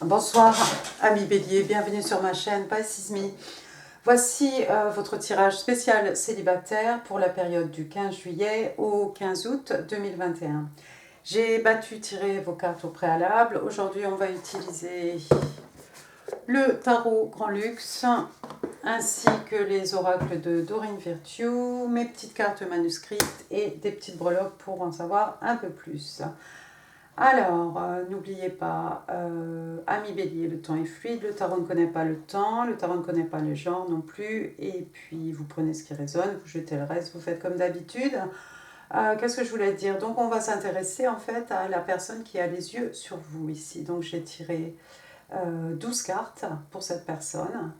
Bonsoir, amis Bélier, bienvenue sur ma chaîne Pisces. Voici votre tirage spécial célibataire pour la période du 15 juillet au 15 août 2021. J'ai tiré vos cartes au préalable. Aujourd'hui, on va utiliser le tarot Grand Luxe ainsi que les oracles de Doreen Virtue, mes petites cartes manuscrites et des petites breloques pour en savoir un peu plus. Alors, n'oubliez pas, ami Bélier, le temps est fluide, le tarot ne connaît pas le temps, le tarot ne connaît pas le genre non plus, et puis vous prenez ce qui résonne, vous jetez le reste, vous faites comme d'habitude. Qu'est-ce que je voulais dire? Donc on va s'intéresser en fait à la personne qui a les yeux sur vous ici. Donc j'ai tiré 12 cartes pour cette personne,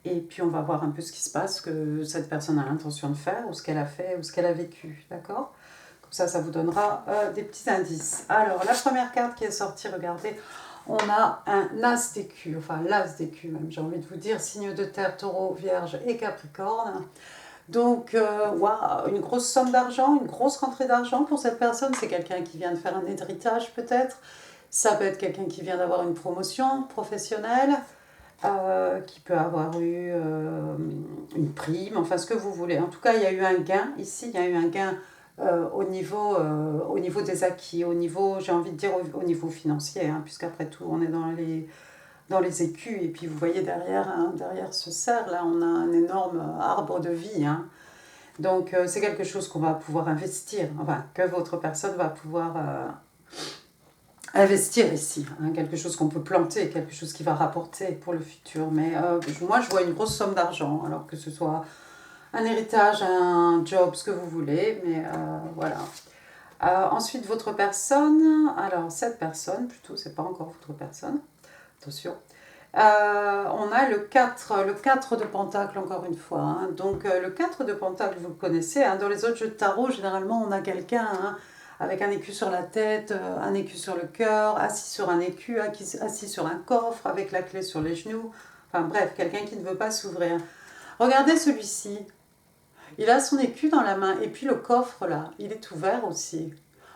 et puis on va voir un peu ce qui se passe, ce que cette personne a l'intention de faire, ou ce qu'elle a fait, ou ce qu'elle a vécu, d'accord? Ça vous donnera des petits indices. Alors, la première carte qui est sortie, regardez, on a un as d'écu, enfin l'as d'écu même, j'ai envie de vous dire, signe de terre, taureau, vierge et capricorne. Donc, wow, une grosse somme d'argent, une grosse rentrée d'argent pour cette personne. C'est quelqu'un qui vient de faire un héritage peut-être. Ça peut être quelqu'un qui vient d'avoir une promotion professionnelle, qui peut avoir eu une prime, enfin ce que vous voulez. En tout cas, il y a eu un gain ici, il y a eu un gain au niveau des acquis, au niveau, j'ai envie de dire au niveau financier, hein, puisqu'après tout, on est dans les écus. Et puis, vous voyez derrière, hein, derrière ce cerf-là, on a un énorme arbre de vie. Hein. Donc, c'est quelque chose qu'on va pouvoir investir, enfin, que votre personne va pouvoir investir ici. Hein, quelque chose qu'on peut planter, quelque chose qui va rapporter pour le futur. Mais moi, je vois une grosse somme d'argent, alors que ce soit un héritage, un job, ce que vous voulez, mais voilà. Ensuite, votre personne, alors cette personne, plutôt, c'est pas encore votre personne, attention. On a le 4 de pentacle, encore une fois. Hein. Donc, le 4 de pentacle, vous le connaissez. Hein. Dans les autres jeux de tarot, généralement, on a quelqu'un hein, avec un écu sur la tête, un écu sur le cœur, assis sur un écu, assis sur un coffre, avec la clé sur les genoux. Enfin bref, quelqu'un qui ne veut pas s'ouvrir. Regardez celui-ci. Il a son écu dans la main et puis le coffre là, il est ouvert aussi.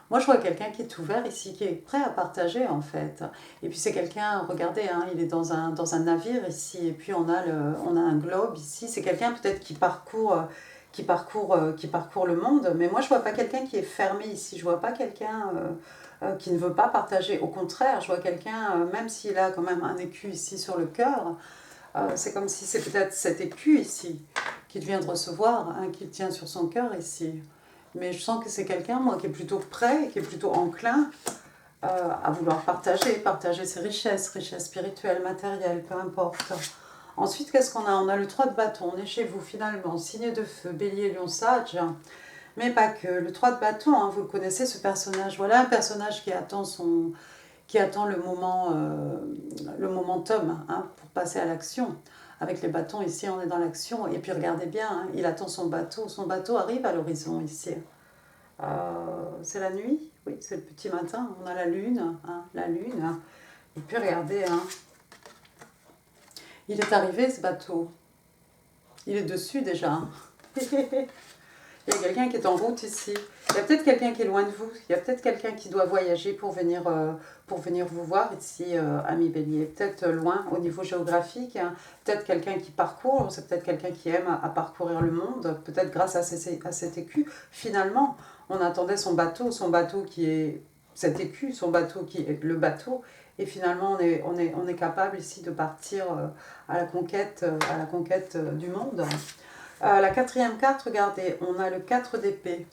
Moi je vois quelqu'un qui est ouvert ici, qui est prêt à partager en fait. Et puis c'est quelqu'un, regardez, hein, il est dans un navire ici et puis on a un globe ici. C'est quelqu'un peut-être qui parcourt le monde. Mais moi je vois pas quelqu'un qui est fermé ici, je vois pas quelqu'un qui ne veut pas partager. Au contraire, je vois quelqu'un, même s'il a quand même un écu ici sur le cœur, c'est comme si c'est peut-être cet écu ici qu'il vient de recevoir, hein, qu'il tient sur son cœur ici. Mais je sens que c'est quelqu'un, moi, qui est plutôt prêt, qui est plutôt enclin à vouloir partager ses richesses spirituelles, matérielles, peu importe. Ensuite, qu'est-ce qu'on a? On a le 3 de bâton, on est chez vous finalement, signe de feu, bélier, lion, sage, mais pas que. Le 3 de bâton, hein, vous le connaissez ce personnage, voilà un personnage qui attend le momentum hein, pour passer à l'action. Avec les bâtons, ici, on est dans l'action. Et puis, regardez bien, hein, il attend son bateau. Son bateau arrive à l'horizon, ici. C'est la nuit, oui, c'est le petit matin. On a la lune, hein, la lune. Et puis, regardez, hein, il est arrivé, ce bateau. Il est dessus, déjà. Il y a quelqu'un qui est en route ici. Il y a peut-être quelqu'un qui est loin de vous. Il y a peut-être quelqu'un qui doit voyager pour venir vous voir ici, ami Bélier. Peut-être loin au niveau géographique. Hein. Peut-être quelqu'un qui parcourt. C'est peut-être quelqu'un qui aime à parcourir le monde. Peut-être grâce à cet écu. Finalement, on attendait son bateau qui est cet écu, son bateau qui est le bateau. Et finalement, on est capable ici de partir à la conquête du monde. La quatrième carte, regardez, on a le 4 d'épée.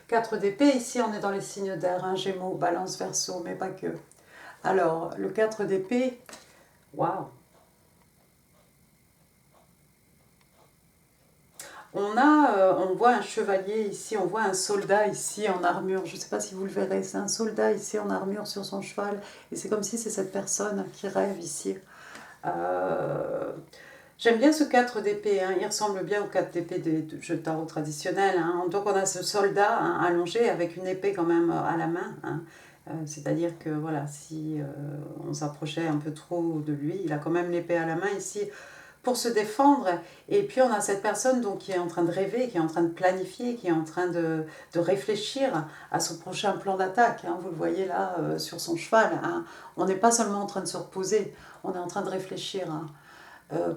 4 d'épée, ici on est dans les signes d'air, hein, Gémeaux, Balance, Verseau, mais pas que. Alors, le 4 d'épée, waouh. On voit un chevalier ici, on voit un soldat ici en armure. Je ne sais pas si vous le verrez, c'est un soldat ici en armure sur son cheval. Et c'est comme si c'est cette personne qui rêve ici. J'aime bien ce 4 d'épée, hein. Il ressemble bien au 4 d'épée des jeux de tarot traditionnels. Hein. Donc on a ce soldat hein, allongé avec une épée quand même à la main. Hein. C'est-à-dire que voilà, si on s'approchait un peu trop de lui, il a quand même l'épée à la main ici pour se défendre. Et puis on a cette personne donc, qui est en train de rêver, qui est en train de planifier, qui est en train de réfléchir à son prochain plan d'attaque. Hein. Vous le voyez là sur son cheval. Hein. On n'est pas seulement en train de se reposer, on est en train de réfléchir. Hein.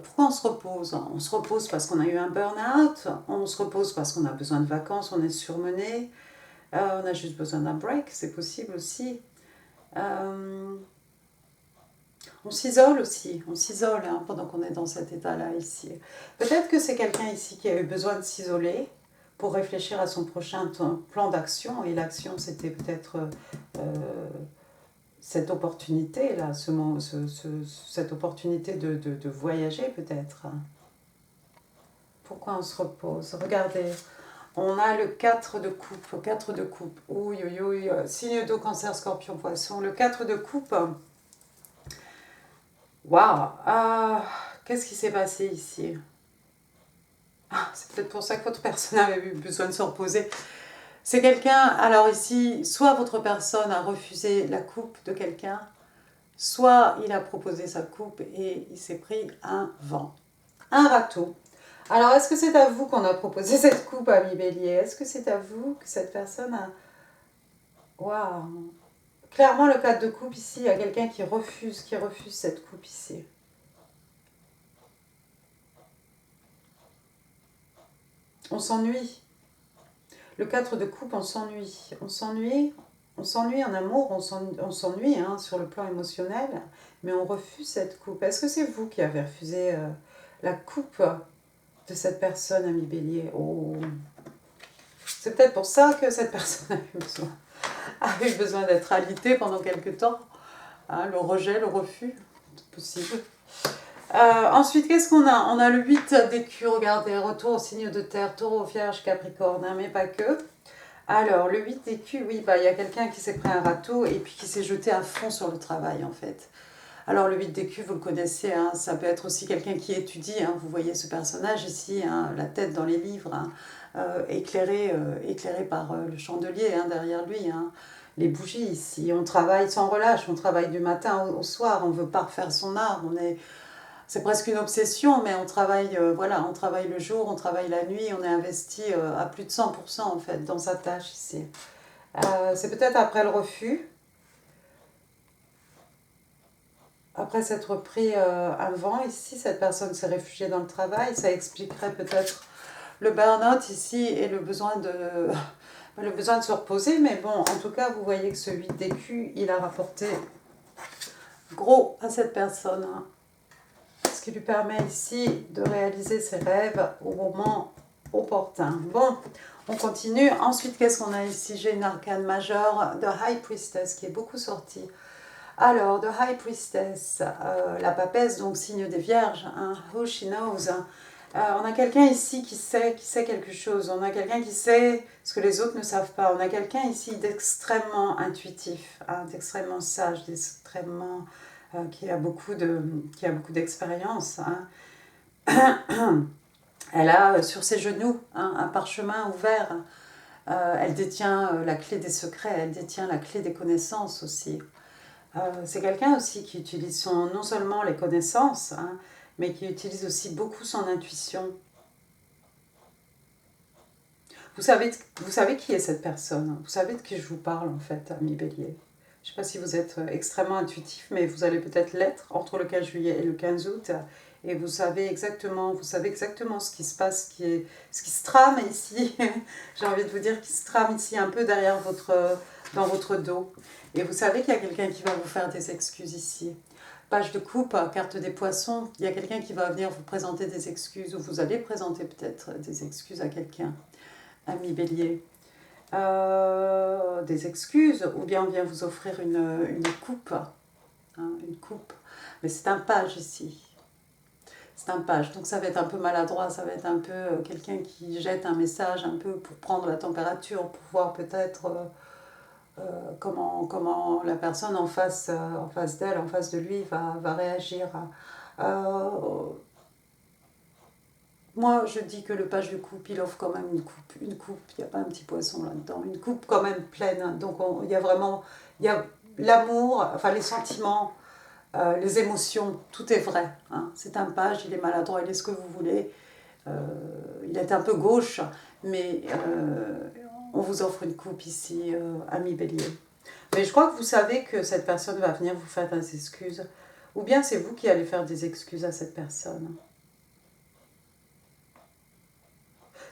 Pourquoi on se repose? On se repose parce qu'on a eu un burn-out, on se repose parce qu'on a besoin de vacances, on est surmené, on a juste besoin d'un break, c'est possible aussi. Euh, on s'isole aussi, on s'isole hein, pendant qu'on est dans cet état-là ici. Peut-être que c'est quelqu'un ici qui a eu besoin de s'isoler pour réfléchir à son prochain plan d'action, et l'action c'était peut-être cette opportunité-là, cette opportunité de voyager peut-être. Pourquoi on se repose? Regardez, on a le 4 de coupe, 4 de coupe, oui, oui, oui, signe d'eau, cancer, scorpion, poisson. Le 4 de coupe, waouh, qu'est-ce qui s'est passé ici? C'est peut-être pour ça que votre personne avait eu besoin de se reposer. C'est quelqu'un, alors ici, soit votre personne a refusé la coupe de quelqu'un, soit il a proposé sa coupe et il s'est pris un vent, un râteau. Alors, est-ce que c'est à vous qu'on a proposé cette coupe, ami Bélier? Est-ce que c'est à vous que cette personne a... Waouh! Clairement, le 4 de coupe ici, il y a quelqu'un qui refuse cette coupe ici. On s'ennuie. Le 4 de coupe, on s'ennuie. On s'ennuie en amour, on s'ennuie hein, sur le plan émotionnel, mais on refuse cette coupe. Est-ce que c'est vous qui avez refusé la coupe de cette personne, ami Bélier? Oh. C'est peut-être pour ça que cette personne a eu besoin d'être alitée pendant quelque temps. Hein, le rejet, le refus, c'est possible. Ensuite, qu'est-ce qu'on a? On a le 8 d'écus, regardez, retour au signe de terre, taureau, vierge, capricorne, hein, mais pas que. Alors, le 8 d'écus, oui, bah, y a quelqu'un qui s'est pris un râteau et puis qui s'est jeté à fond sur le travail, en fait. Alors, le 8 d'écus, vous le connaissez, hein, ça peut être aussi quelqu'un qui étudie, hein, vous voyez ce personnage ici, hein, la tête dans les livres, hein, éclairé par le chandelier hein, derrière lui, hein, les bougies ici. On travaille sans relâche, on travaille du matin au soir, on ne veut pas refaire son art, c'est presque une obsession, mais on travaille, voilà, on travaille le jour, on travaille la nuit, on est investi à plus de 100% en fait dans sa tâche ici. C'est peut-être après le refus, après s'être pris un vent ici, cette personne s'est réfugiée dans le travail, ça expliquerait peut-être le burn-out ici et le besoin de se reposer, mais bon, en tout cas, vous voyez que ce 8 d'écus, il a rapporté gros à cette personne. Hein. Ce qui lui permet ici de réaliser ses rêves au moment opportun. Bon, on continue. Ensuite, qu'est-ce qu'on a ici? J'ai une arcane majeure de High Priestess qui est beaucoup sortie. Alors, de High Priestess, la papesse, donc signe des vierges, hein, who she knows. On a quelqu'un ici qui sait quelque chose. On a quelqu'un qui sait ce que les autres ne savent pas. On a quelqu'un ici d'extrêmement intuitif, hein, d'extrêmement sage, d'extrêmement... qui a beaucoup d'expérience. Hein. Elle a sur ses genoux hein, un parchemin ouvert. Elle détient la clé des secrets, elle détient la clé des connaissances aussi. C'est quelqu'un aussi qui utilise non seulement les connaissances, hein, mais qui utilise aussi beaucoup son intuition. Vous savez qui est cette personne? Vous savez de qui je vous parle en fait, ami Bélier? Je ne sais pas si vous êtes extrêmement intuitif, mais vous allez peut-être l'être entre le 15 juillet et le 15 août. Et vous savez exactement ce qui se passe, ce qui se trame ici. J'ai envie de vous dire, qui se trame ici un peu derrière dans votre dos. Et vous savez qu'il y a quelqu'un qui va vous faire des excuses ici. Page de coupe, carte des poissons. Il y a quelqu'un qui va venir vous présenter des excuses, ou vous allez présenter peut-être des excuses à quelqu'un, ami Bélier. Des excuses, ou bien on vient vous offrir une coupe. Hein, une coupe. Mais c'est un page ici. C'est un page, donc ça va être un peu maladroit, ça va être un peu quelqu'un qui jette un message un peu pour prendre la température, pour voir peut-être comment la personne en face d'elle, en face de lui, va réagir. Moi, je dis que le page de coupe, il offre quand même une coupe, il n'y a pas un petit poisson là-dedans, une coupe quand même pleine. Donc il y a vraiment, il y a l'amour, enfin les sentiments, les émotions, tout est vrai. Hein. C'est un page, il est maladroit, il est ce que vous voulez. Il est un peu gauche, mais on vous offre une coupe ici, ami Bélier. Mais je crois que vous savez que cette personne va venir vous faire des excuses. Ou bien c'est vous qui allez faire des excuses à cette personne.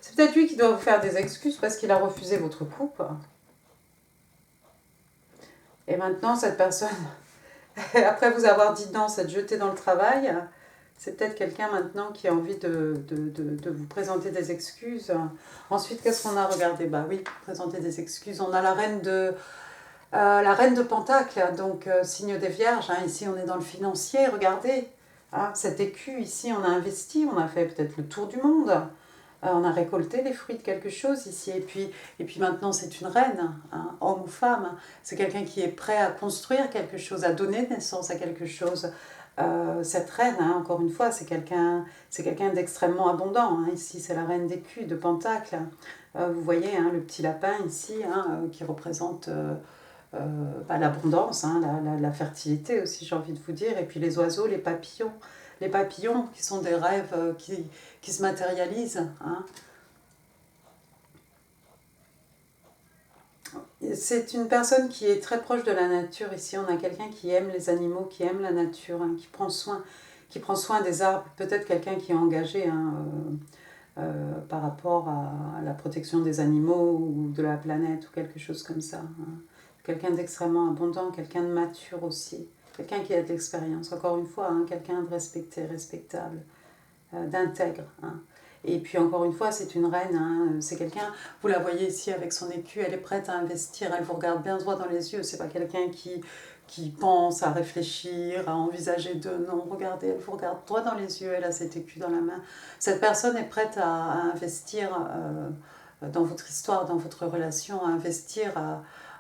C'est peut-être lui qui doit vous faire des excuses parce qu'il a refusé votre coupe. Et maintenant, cette personne, après vous avoir dit non, s'être jeté dans le travail, c'est peut-être quelqu'un maintenant qui a envie de vous présenter des excuses. Ensuite, qu'est-ce qu'on a regardé? Bah oui, présenter des excuses. On a la reine de Pentacle, donc signe des Vierges. Hein. Ici, on est dans le financier, regardez. Hein, cet écu, ici, on a investi, on a fait peut-être le tour du monde. On a récolté les fruits de quelque chose ici. Et puis maintenant, c'est une reine, hein, homme ou femme. C'est quelqu'un qui est prêt à construire quelque chose, à donner naissance à quelque chose. Cette reine, hein, encore une fois, c'est quelqu'un d'extrêmement abondant. Hein. Ici, c'est la reine d'écus, de Pentacle. Vous voyez hein, le petit lapin ici, hein, qui représente l'abondance, hein, la fertilité aussi, j'ai envie de vous dire. Et puis les oiseaux, les papillons. Les papillons qui sont des rêves qui se matérialisent. Hein. C'est une personne qui est très proche de la nature. Ici, on a quelqu'un qui aime les animaux, qui aime la nature, hein, qui prend soin des arbres. Peut-être quelqu'un qui est engagé hein, par rapport à la protection des animaux ou de la planète ou quelque chose comme ça. Hein. Quelqu'un d'extrêmement abondant, quelqu'un de mature aussi. Quelqu'un qui a de l'expérience, encore une fois, hein, quelqu'un de respecté, respectable, d'intègre. Hein. Et puis encore une fois, c'est une reine, hein, c'est quelqu'un, vous la voyez ici avec son écu, elle est prête à investir, elle vous regarde bien droit dans les yeux, c'est pas quelqu'un qui pense à réfléchir, à envisager de non, regardez, elle vous regarde droit dans les yeux, elle a cet écu dans la main. Cette personne est prête à investir dans votre histoire, dans votre relation, à investir,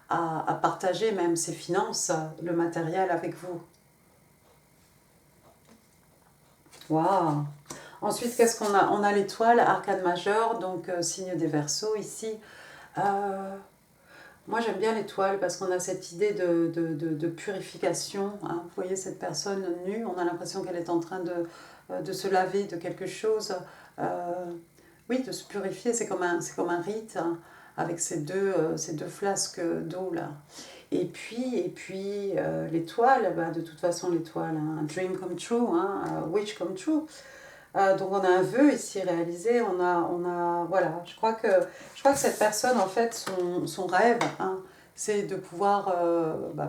à partager même ses finances, le matériel avec vous. Waouh! Ensuite, qu'est-ce qu'on a? On a l'étoile, arcane majeur, donc signe des Verseaux ici. Euh, Moi, j'aime bien l'étoile parce qu'on a cette idée de purification. Hein. Vous voyez cette personne nue, on a l'impression qu'elle est en train de se laver de quelque chose. Euh, oui, de se purifier, c'est comme un rite hein, avec ces deux flasques d'eau là. Et puis l'étoile, bah, de toute façon l'étoile, hein, un dream come true, hein, a wish come true. Donc on a un vœu ici réalisé, voilà, je crois que cette personne, en fait, son rêve, hein, c'est de pouvoir,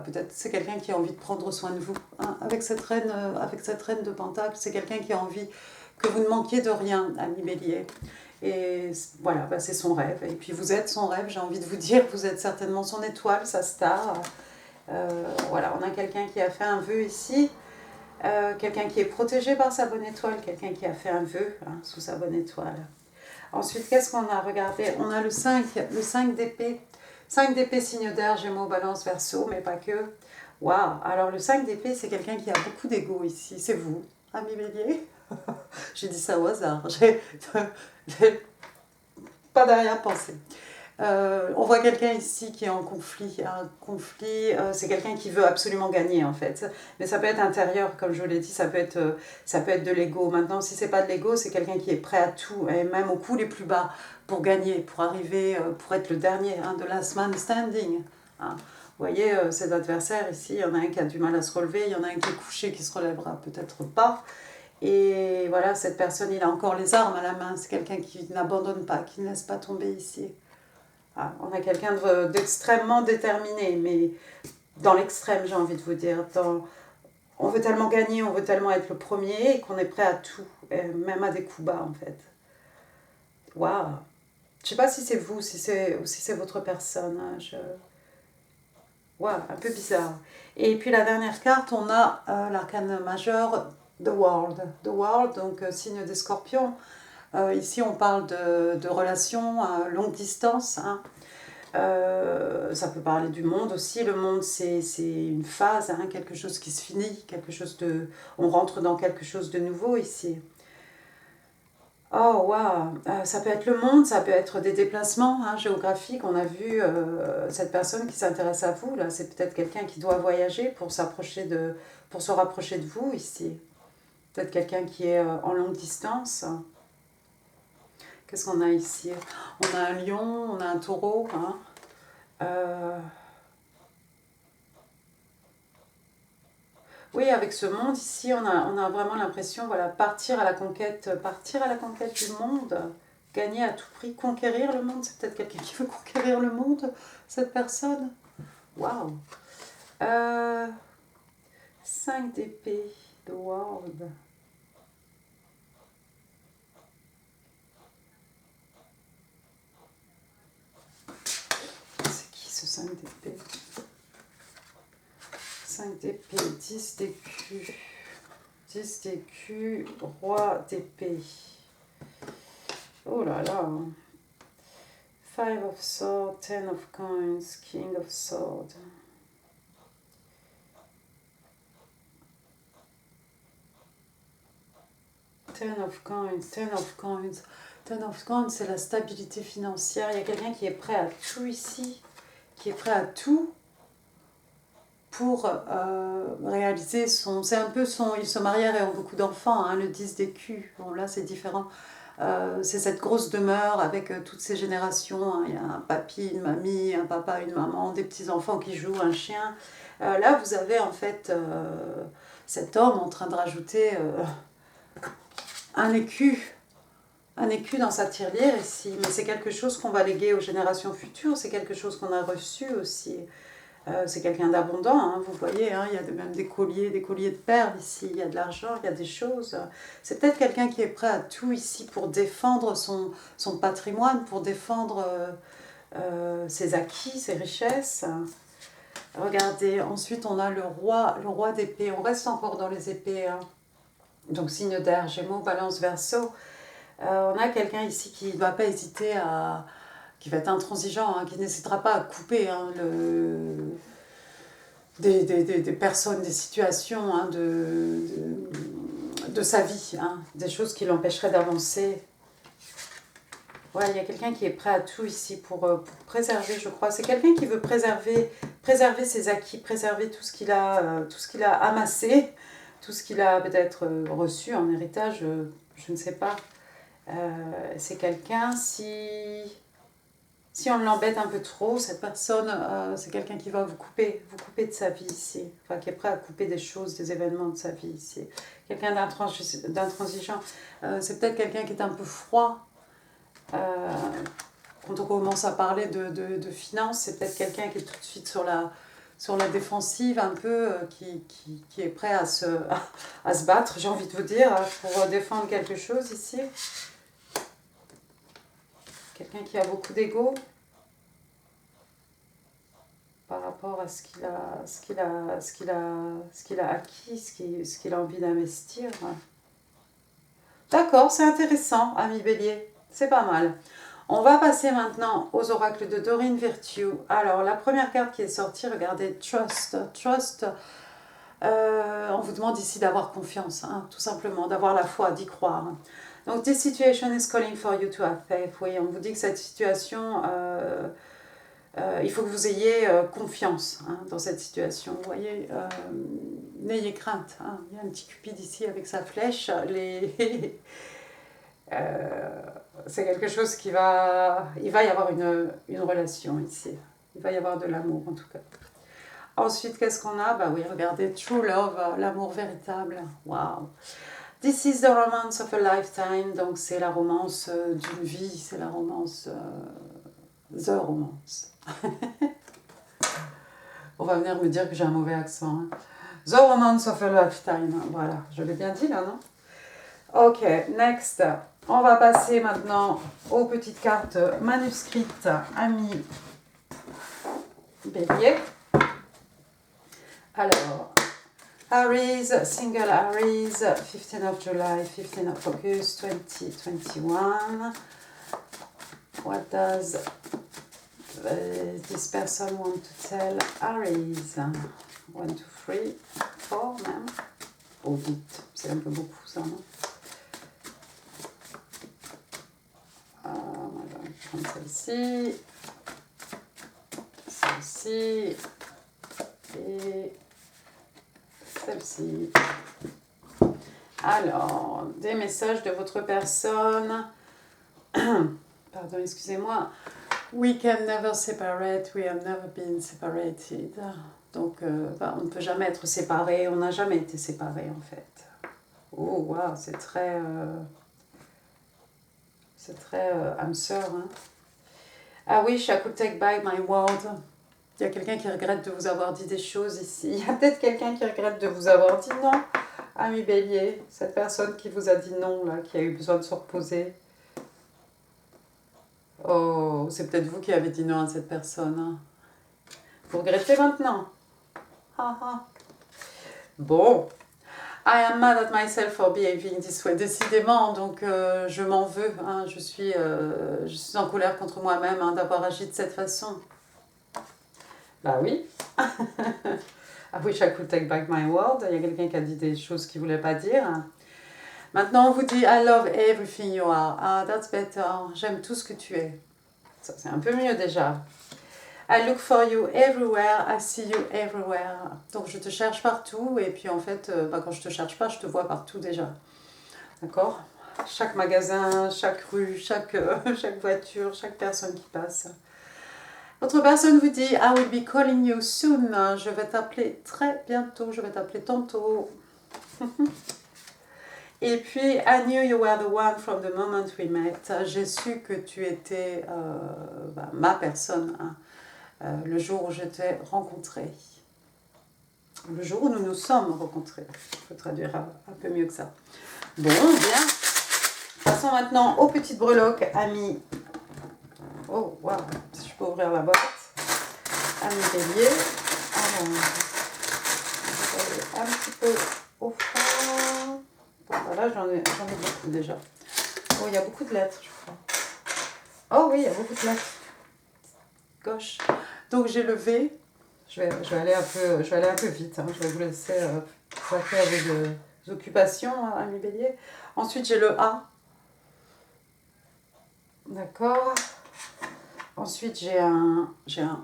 peut-être, c'est quelqu'un qui a envie de prendre soin de vous, hein, avec cette reine de Pentacle, c'est quelqu'un qui a envie que vous ne manquiez de rien, ami Bélier. Et voilà, bah, c'est son rêve. Et puis vous êtes son rêve, j'ai envie de vous dire, vous êtes certainement son étoile, sa star. Voilà, on a quelqu'un qui a fait un vœu ici. Quelqu'un qui est protégé par sa bonne étoile, quelqu'un qui a fait un vœu hein, sous sa bonne étoile. Ensuite, qu'est-ce qu'on a regardé? On a le 5 d'épée. 5 d'épée, signe d'air, Gémeaux, Balance, Verseau, mais pas que. Waouh! Alors, le 5 d'épée, c'est quelqu'un qui a beaucoup d'ego ici. C'est vous, ami Bélier. J'ai dit ça au hasard. J'ai pas d'arrière-pensée. On voit quelqu'un ici qui est en conflit. Un conflit, c'est quelqu'un qui veut absolument gagner en fait. Mais ça peut être intérieur, comme je vous l'ai dit, ça peut être de l'ego. Maintenant, si c'est pas de l'ego, c'est quelqu'un qui est prêt à tout, et même aux coups les plus bas, pour gagner, pour arriver, pour être le dernier, hein, de last man standing. Hein. Vous voyez, ces adversaires ici, il y en a un qui a du mal à se relever, il y en a un qui est couché, qui se relèvera peut-être pas. Et voilà, cette personne, il a encore les armes à la main. C'est quelqu'un qui n'abandonne pas, qui ne laisse pas tomber ici. Ah, on a quelqu'un d'extrêmement déterminé, mais dans l'extrême, j'ai envie de vous dire. On veut tellement gagner, on veut tellement être le premier qu'on est prêt à tout, même à des coups bas en fait. Waouh! Je sais pas si c'est vous, ou si c'est votre personne. Hein, waouh, un peu bizarre. Et puis la dernière carte, on a l'arcane majeur, The World. The World, donc signe des scorpions. Ici, on parle de relations à longue distance. Hein. Ça peut parler du monde aussi. Le monde, c'est une phase, hein, quelque chose qui se finit, on rentre dans quelque chose de nouveau ici. Oh, waouh! Ça peut être le monde, ça peut être des déplacements hein, géographiques. On a vu cette personne qui s'intéresse à vous. Là, c'est peut-être quelqu'un qui doit voyager pour se rapprocher de vous ici. Peut-être quelqu'un qui est en longue distance. Qu'est-ce qu'on a ici? On a un lion, on a un taureau. Hein. Euh, Oui, avec ce monde ici, on a vraiment l'impression, voilà, partir à la conquête du monde, gagner à tout prix, conquérir le monde. C'est peut-être quelqu'un qui veut conquérir le monde, cette personne. Waouh! Euh, 5 d'épée, the world. C'est qui ce 5 d'épée? 5 d'épée, 10 d'écus. 10 d'écus, roi d'épée. Oh là là! 5 of swords, 10 of coins, king of swords. Ten of coins, ten of coins. Ten of coins, c'est la stabilité financière. Il y a quelqu'un qui est prêt à tout ici, qui est prêt à tout pour réaliser son... C'est un peu son... Ils se marièrent et ont beaucoup d'enfants, hein, le 10 d'écus. Bon, là, c'est différent. C'est cette grosse demeure avec toutes ces générations. Hein. Il y a un papy, une mamie, un papa, une maman, des petits-enfants qui jouent, un chien. Là, vous avez en fait cet homme en train de rajouter un écu dans sa tirelire ici, mais c'est quelque chose qu'on va léguer aux générations futures, c'est quelque chose qu'on a reçu aussi. C'est quelqu'un d'abondant, hein, vous voyez, hein, il y a même des colliers de perles ici, il y a de l'argent, il y a des choses. C'est peut-être quelqu'un qui est prêt à tout ici pour défendre son patrimoine, pour défendre ses acquis, ses richesses. Regardez, ensuite on a le roi d'épée, on reste encore dans les épées, hein. Donc signe d'air, Gémeaux, Balance, Verseau. On a quelqu'un ici qui ne va pas hésiter qui va être intransigeant, hein, qui n'hésitera pas à couper hein, des personnes, des situations hein, de sa vie, hein, des choses qui l'empêcheraient d'avancer. Ouais, il y a quelqu'un qui est prêt à tout ici pour préserver, je crois. C'est quelqu'un qui veut préserver ses acquis, préserver tout ce qu'il a amassé, tout ce qu'il a peut-être reçu en héritage, je ne sais pas. C'est quelqu'un, si on l'embête un peu trop, cette personne, c'est quelqu'un qui va vous couper de sa vie ici, enfin qui est prêt à couper des choses, des événements de sa vie ici. Quelqu'un d'intransigeant. C'est peut-être quelqu'un qui est un peu froid. Quand on commence à parler de finances, c'est peut-être quelqu'un qui est tout de suite sur la défensive, un peu, qui est prêt à se battre, j'ai envie de vous dire, pour défendre quelque chose ici. Quelqu'un qui a beaucoup d'ego par rapport à ce qu'il a acquis, ce qu'il a envie d'investir. D'accord, c'est intéressant, ami Bélier. C'est pas mal. On va passer maintenant aux oracles de Dorine Virtue. Alors, la première carte qui est sortie, regardez, Trust. Trust, on vous demande ici d'avoir confiance, hein, tout simplement, d'avoir la foi, d'y croire. Donc, this situation is calling for you to have faith. Oui, on vous dit que cette situation, il faut que vous ayez confiance hein, dans cette situation. Vous voyez, n'ayez crainte. Hein. Il y a un petit cupide ici avec sa flèche. C'est quelque chose il va y avoir une relation ici. Il va y avoir de l'amour en tout cas. Ensuite, qu'est-ce qu'on a? Bah oui, regardez, True Love, l'amour véritable. Waouh! This is the romance of a lifetime. Donc c'est la romance d'une vie, c'est la romance, the romance. On va venir me dire que j'ai un mauvais accent. Hein. The romance of a lifetime. Voilà, je l'ai bien dit là, non? Ok, next. On va passer maintenant aux petites cartes manuscrites, amis Bélier. Alors, Aries, single Aries, 15 of July, 15 of August, 2021. What does this person want to tell Aries? 1, 2, 3, 4 même. Oh, vite, c'est un peu beaucoup ça, non? celle-ci, celle-ci et celle-ci. Alors, des messages de votre personne. Pardon, excusez-moi. We can never separate, we have never been separated. Donc, on ne peut jamais être séparés, on n'a jamais été séparés en fait. Oh, waouh, c'est très âme sœur. Hein. I wish I could take back my word. Il y a quelqu'un qui regrette de vous avoir dit des choses ici. Il y a peut-être quelqu'un qui regrette de vous avoir dit non. Ami Bélier, cette personne qui vous a dit non, là, qui a eu besoin de se reposer. Oh, c'est peut-être vous qui avez dit non à cette personne. Hein. Vous regrettez maintenant. Ah, ah. Bon. I am mad at myself for behaving this way. Décidément, donc je m'en veux. Hein. Je suis en colère contre moi-même hein, d'avoir agi de cette façon. Bah oui. I wish I could take back my word. Il y a quelqu'un qui a dit des choses qu'il ne voulait pas dire. Maintenant, on vous dit I love everything you are. Ah, that's better. J'aime tout ce que tu es. Ça, c'est un peu mieux déjà. I look for you everywhere, I see you everywhere. Donc je te cherche partout et puis en fait, quand je te cherche pas, je te vois partout déjà. D'accord? Chaque magasin, chaque rue, chaque voiture, chaque personne qui passe. Votre personne vous dit I will be calling you soon. Je vais t'appeler très bientôt, je vais t'appeler tantôt. Et puis, I knew you were the one from the moment we met. J'ai su que tu étais ma personne. Hein. Le jour où je t'ai rencontré. Le jour où nous nous sommes rencontrés. Il faut traduire un peu mieux que ça. Bon, bien. Passons maintenant aux petites breloques, amis. Oh, waouh, si je peux ouvrir la boîte. Amis Bélier. Alors, je vais aller un petit peu au fond. Bon, voilà, j'en ai beaucoup déjà. Oh, il y a beaucoup de lettres, je crois. Oh oui, il y a beaucoup de lettres. Gauche. Donc j'ai le V. Je vais aller un peu vite. Hein. Je vais vous laisser faire vos occupations, hein, ami Bélier. Ensuite j'ai le A. D'accord. Ensuite j'ai un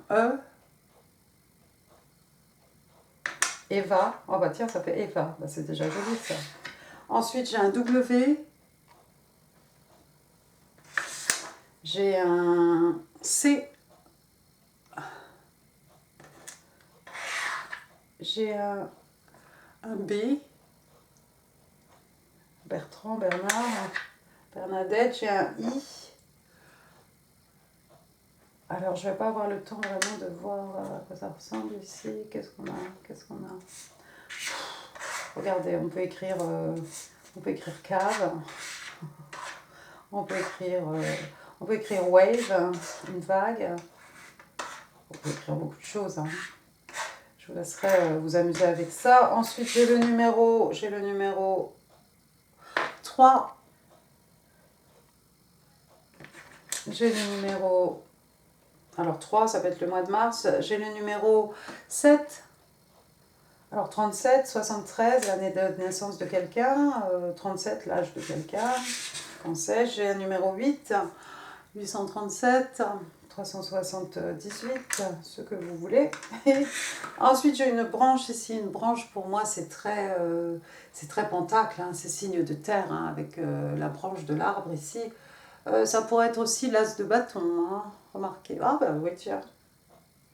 E. Eva. Oh bah tiens, ça fait Eva. Bah, c'est déjà joli ça. Ensuite j'ai un W. J'ai un C. J'ai un B. Bertrand, Bernard, Bernadette. J'ai un I. Alors, je ne vais pas avoir le temps vraiment de voir à quoi ça ressemble ici. Qu'est-ce qu'on a? Regardez, on peut écrire cave. On peut écrire wave, une vague. On peut écrire beaucoup de choses. Hein. Je vous laisserai vous amuser avec ça. Ensuite, j'ai le numéro 3. J'ai le numéro... Alors 3, ça peut être le mois de mars. J'ai le numéro 7. Alors 37, 73, l'année de naissance de quelqu'un. 37, l'âge de quelqu'un. Quand sais-je? J'ai un numéro 8. 837. 378, ce que vous voulez. Et ensuite, j'ai une branche ici. Une branche, pour moi, c'est très pentacle. Hein, c'est signe de terre, hein, avec la branche de l'arbre ici. Ça pourrait être aussi l'as de bâton. Hein, remarquez. Ah, bah oui, tiens.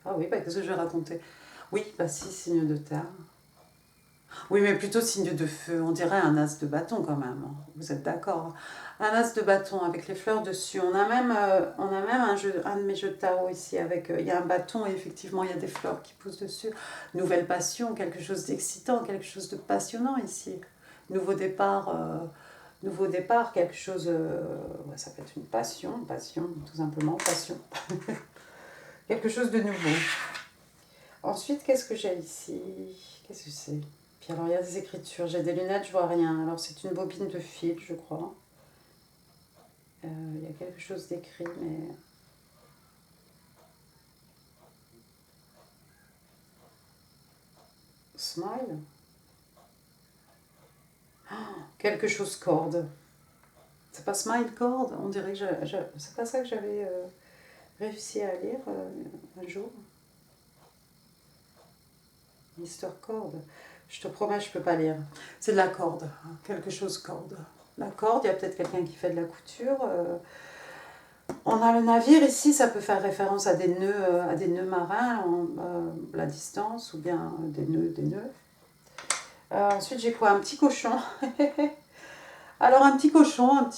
Ah oui, bah, qu'est-ce que je vais raconter? Oui, bah si, signe de terre. Oui, mais plutôt signe de feu. On dirait un as de bâton quand même. Hein. Vous êtes d'accord? Un as de bâton avec les fleurs dessus. On a même un de mes jeux de tarot ici avec... il y a un bâton et effectivement il y a des fleurs qui poussent dessus. Nouvelle passion, quelque chose d'excitant, quelque chose de passionnant ici. Nouveau départ, quelque chose... ouais, ça peut être une passion, tout simplement, passion. Quelque chose de nouveau. Ensuite, qu'est-ce que j'ai ici? Qu'est-ce que c'est? Puis alors, il y a des écritures. J'ai des lunettes, je vois rien. Alors, c'est une bobine de fil, je crois. Il y a quelque chose d'écrit, mais... Smile? Oh, quelque chose corde. C'est pas smile cord? On dirait que c'est pas ça que j'avais... réussi à lire un jour. Mister Corde. Je te promets, je peux pas lire. C'est de la corde, hein, quelque chose corde. La corde, il y a peut-être quelqu'un qui fait de la couture. On a le navire ici, ça peut faire référence à des nœuds marins, la distance, ou bien des nœuds. Ensuite, j'ai quoi? Un petit cochon. Alors, un petit cochon,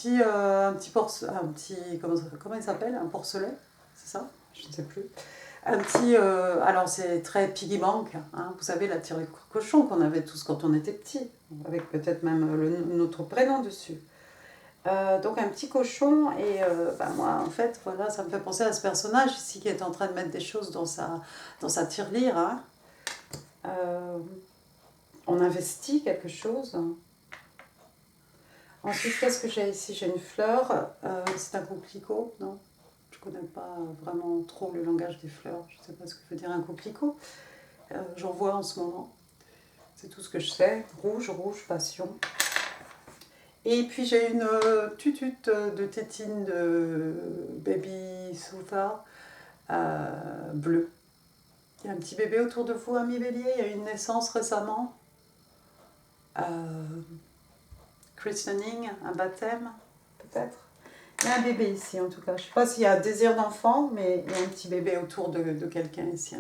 comment il s'appelle? Un porcelet, c'est ça? Je ne sais plus. Un petit, alors c'est très piggy bank, hein, vous savez, la tirée cochon qu'on avait tous quand on était petit, avec peut-être même notre prénom dessus. Donc un petit cochon, et moi, en fait, voilà, ça me fait penser à ce personnage ici qui est en train de mettre des choses dans sa tirelire. Hein. On investit quelque chose. Ensuite, qu'est-ce que j'ai ici? J'ai une fleur, c'est un coquelicot, non? Je ne connais pas vraiment trop le langage des fleurs, je ne sais pas ce que veut dire un coquelicot. J'en vois en ce moment, c'est tout ce que je sais. Rouge, passion. Et puis j'ai une tutute de tétine de Baby Southa bleue. Il y a un petit bébé autour de vous, ami Bélier, il y a eu une naissance récemment. Christening, un baptême, peut-être. Il y a un bébé ici en tout cas. Je ne sais pas s'il y a un désir d'enfant, mais il y a un petit bébé autour de quelqu'un ici.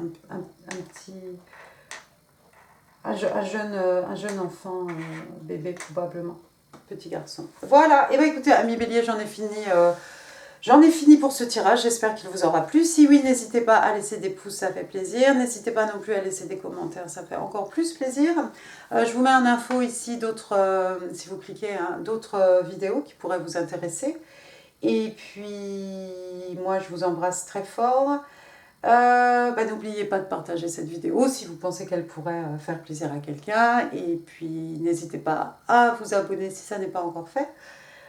Un jeune enfant, bébé probablement. Petit garçon. Voilà, et bien écoutez, amis Bélier, j'en ai fini pour ce tirage, j'espère qu'il vous aura plu. Si oui, n'hésitez pas à laisser des pouces, ça fait plaisir. N'hésitez pas non plus à laisser des commentaires, ça fait encore plus plaisir. Je vous mets en info ici si vous cliquez, hein, d'autres vidéos qui pourraient vous intéresser. Et puis, moi, je vous embrasse très fort. N'oubliez pas de partager cette vidéo si vous pensez qu'elle pourrait faire plaisir à quelqu'un. Et puis, n'hésitez pas à vous abonner si ça n'est pas encore fait.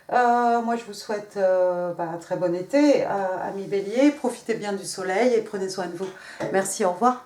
Moi, je vous souhaite un très bon été, amis Bélier. Profitez bien du soleil et prenez soin de vous. Merci, au revoir.